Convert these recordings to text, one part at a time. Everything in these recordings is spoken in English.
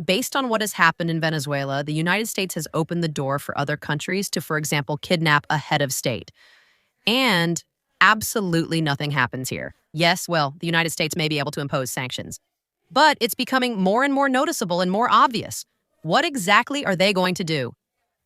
based on what has happened in Venezuela, the United States has opened the door for other countries to, for example, kidnap a head of state. And absolutely nothing happens here. Yes, well, the United States may be able to impose sanctions, but it's becoming more and more noticeable and more obvious. What exactly are they going to do?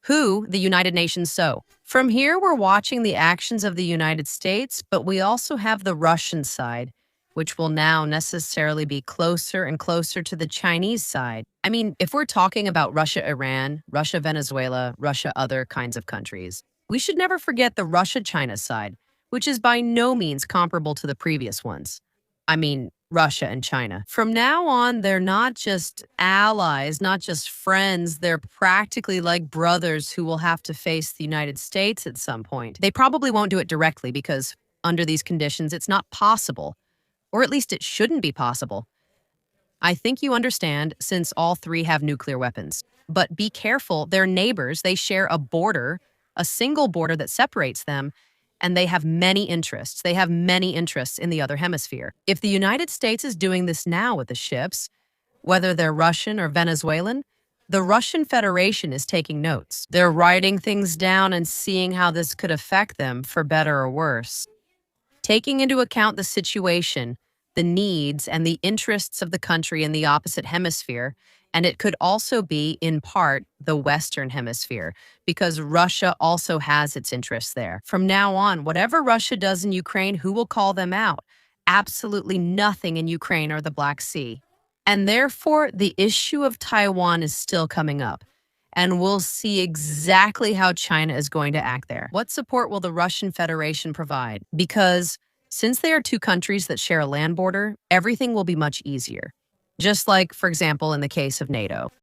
Who the United Nations so? From here, we're watching the actions of the United States, but we also have the Russian side, which will now necessarily be closer and closer to the Chinese side. I mean, if we're talking about Russia, Iran, Russia, Venezuela, Russia, other kinds of countries, we should never forget the Russia-China side, which is by no means comparable to the previous ones. I mean, Russia and China. From now on, they're not just allies, not just friends. They're practically like brothers who will have to face the United States at some point. They probably won't do it directly because under these conditions, it's not possible, or at least it shouldn't be possible. I think you understand since all three have nuclear weapons. But be careful, they're neighbors. They share a border, a single border that separates them, and they have many interests. They have many interests in the other hemisphere. If the United States is doing this now with the ships, whether they're Russian or Venezuelan, the Russian Federation is taking notes. They're writing things down and seeing how this could affect them for better or worse. Taking into account the situation, the needs, and the interests of the country in the opposite hemisphere, and it could also be, in part, the Western Hemisphere, because Russia also has its interests there. From now on, whatever Russia does in Ukraine, who will call them out? Absolutely nothing in Ukraine or the Black Sea. And therefore, the issue of Taiwan is still coming up. And we'll see exactly how China is going to act there. What support will the Russian Federation provide? Because since they are two countries that share a land border, everything will be much easier. Just like, for example, in the case of NATO.